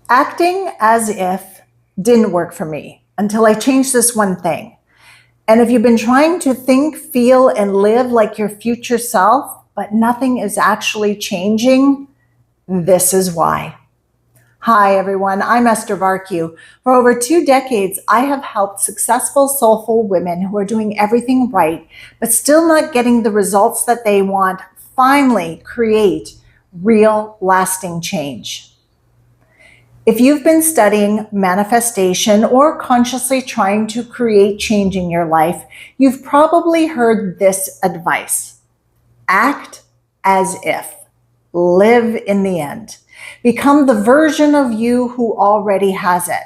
Acting as if didn't work for me until I changed this one thing. And if you've been trying to think, feel, and live like your future self, but nothing is actually changing, this is why. Hi, everyone. I'm Esther Bartkiw. For over 2 decades, I have helped successful, soulful women who are doing everything right, but still not getting the results that they want, finally create real, lasting change. If you've been studying manifestation or consciously trying to create change in your life, you've probably heard this advice. Act as if. Live in the end. Become the version of you who already has it.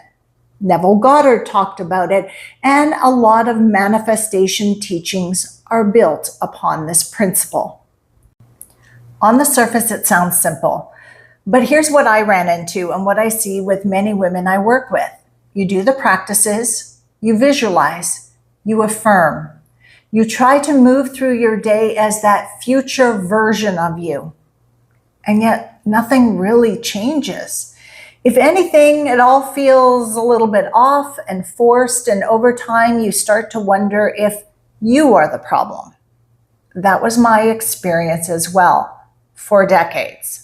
Neville Goddard talked about it, and a lot of manifestation teachings are built upon this principle. On the surface, it sounds simple. But here's what I ran into and what I see with many women I work with. You do the practices, you visualize, you affirm. You try to move through your day as that future version of you. And yet nothing really changes. If anything, it all feels a little bit off and forced, and over time you start to wonder if you are the problem. That was my experience as well for decades.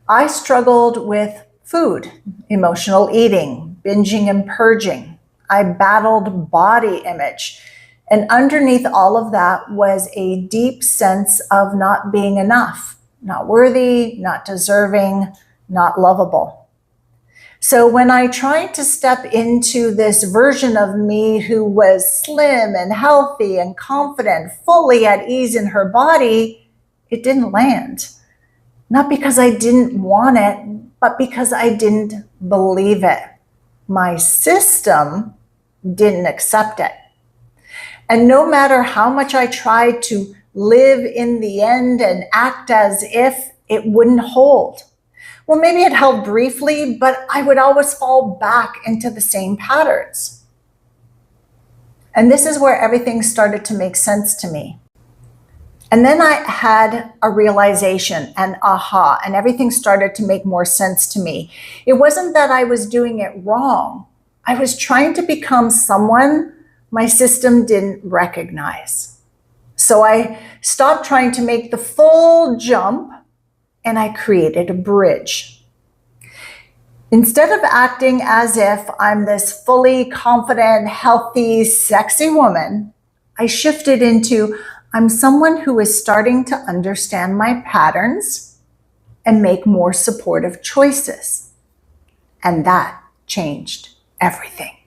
I struggled with food, emotional eating, binging and purging. I battled body image. And underneath all of that was a deep sense of not being enough, not worthy, not deserving, not lovable. So when I tried to step into this version of me who was slim and healthy and confident, fully at ease in her body, it didn't land. Not because I didn't want it, but because I didn't believe it. My system didn't accept it. And no matter how much I tried to live in the end and act as if, it wouldn't hold. Well, maybe it held briefly, but I would always fall back into the same patterns. And this is where everything started to make sense to me. And then I had a realization, an aha, and everything started to make more sense to me. It wasn't that I was doing it wrong. I was trying to become someone my system didn't recognize. So I stopped trying to make the full jump and I created a bridge. Instead of acting as if I'm this fully confident, healthy, sexy woman, I shifted into I'm someone who is starting to understand my patterns and make more supportive choices. And that changed everything.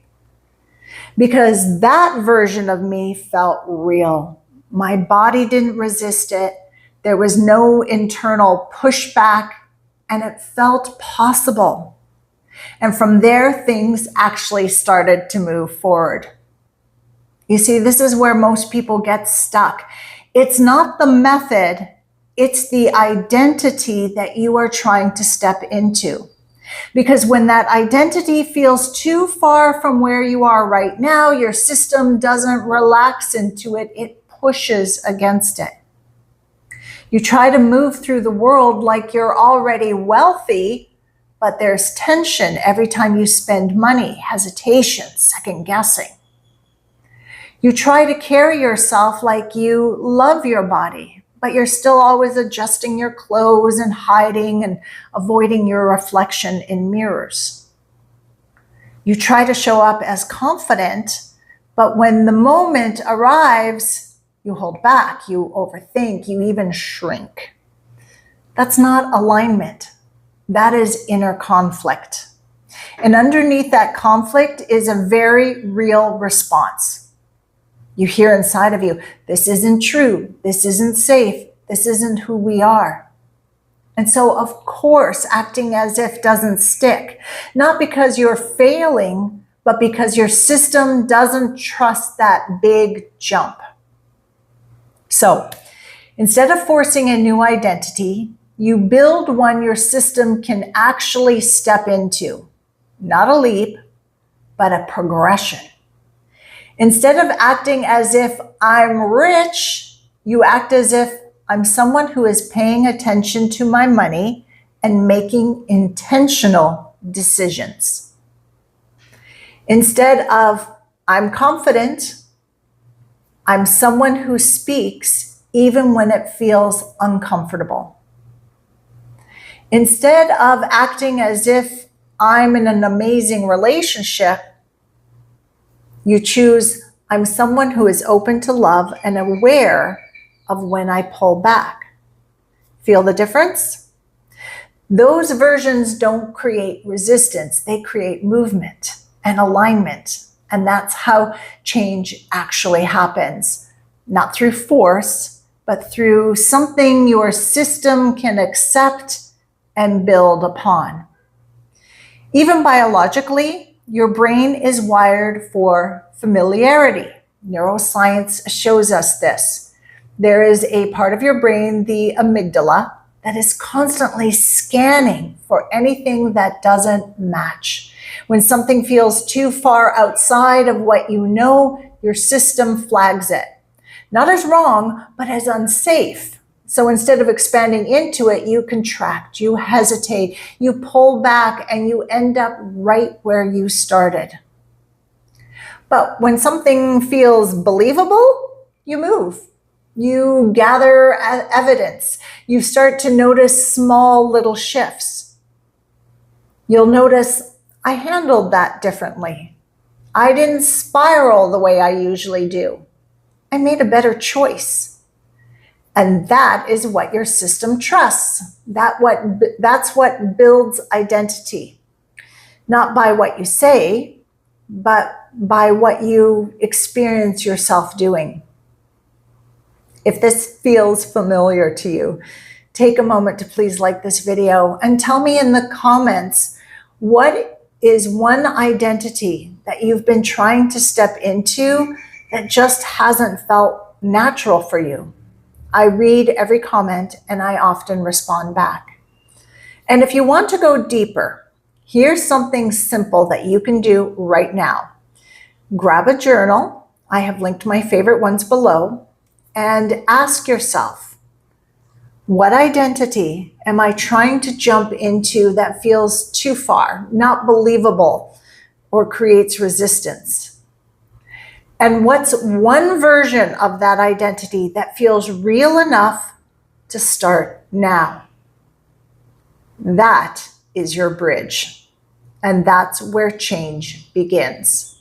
Because that version of me felt real. My body didn't resist it. There was no internal pushback, and it felt possible. And from there, things actually started to move forward. You see, this is where most people get stuck. It's not the method, it's the identity that you are trying to step into. Because when that identity feels too far from where you are right now, your system doesn't relax into it, it pushes against it. You try to move through the world like you're already wealthy, but there's tension every time you spend money, hesitation, second guessing. You try to carry yourself like you love your body, but you're still always adjusting your clothes and hiding and avoiding your reflection in mirrors. You try to show up as confident, but when the moment arrives, you hold back, you overthink, you even shrink. That's not alignment. That is inner conflict. And underneath that conflict is a very real response. You hear inside of you, this isn't true, this isn't safe, this isn't who we are. And so, of course, acting as if doesn't stick. Not because you're failing, but because your system doesn't trust that big jump. So, instead of forcing a new identity, you build one your system can actually step into. Not a leap, but a progression. Instead of acting as if I'm rich, you act as if I'm someone who is paying attention to my money and making intentional decisions. Instead of, I'm confident, I'm someone who speaks even when it feels uncomfortable. Instead of acting as if I'm in an amazing relationship, you choose, I'm someone who is open to love and aware of when I pull back. Feel the difference? Those versions don't create resistance, they create movement and alignment. And that's how change actually happens. Not through force, but through something your system can accept and build upon. Even biologically, your brain is wired for familiarity. Neuroscience shows us this. There is a part of your brain, the amygdala, that is constantly scanning for anything that doesn't match. When something feels too far outside of what you know, your system flags it. Not as wrong, but as unsafe. So instead of expanding into it, you contract, you hesitate, you pull back, and you end up right where you started. But when something feels believable, you move. You gather evidence. You start to notice small little shifts. You'll notice, I handled that differently. I didn't spiral the way I usually do. I made a better choice. And that is what your system trusts. That's what builds identity. Not by what you say, but by what you experience yourself doing. If this feels familiar to you, take a moment to please like this video and tell me in the comments, what is one identity that you've been trying to step into that just hasn't felt natural for you? I read every comment and I often respond back. And if you want to go deeper, here's something simple that you can do right now. Grab a journal. I have linked my favorite ones below, and ask yourself, what identity am I trying to jump into that feels too far, not believable, or creates resistance? And what's one version of that identity that feels real enough to start now? That is your bridge, and that's where change begins.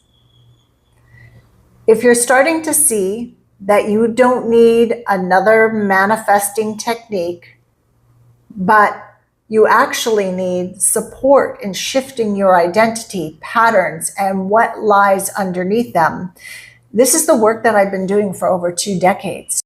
If you're starting to see that you don't need another manifesting technique, but you actually need support in shifting your identity, patterns, and what lies underneath them, this is the work that I've been doing for over 2 decades.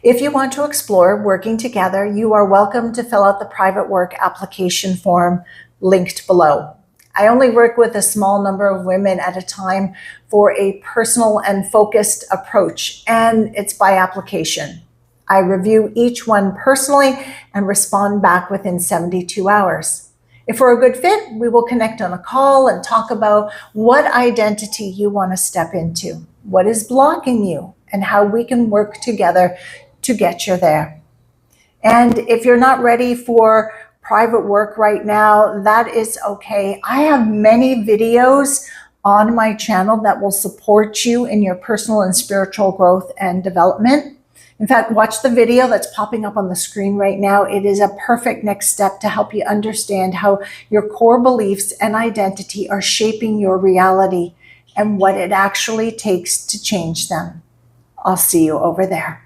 If you want to explore working together, you are welcome to fill out the private work application form linked below. I only work with a small number of women at a time for a personal and focused approach, and it's by application. I review each one personally and respond back within 72 hours. If we're a good fit, we will connect on a call and talk about what identity you want to step into, what is blocking you, and how we can work together to get you there. And if you're not ready for private work right now, that is okay. I have many videos on my channel that will support you in your personal and spiritual growth and development. In fact, watch the video that's popping up on the screen right now. It is a perfect next step to help you understand how your core beliefs and identity are shaping your reality and what it actually takes to change them. I'll see you over there.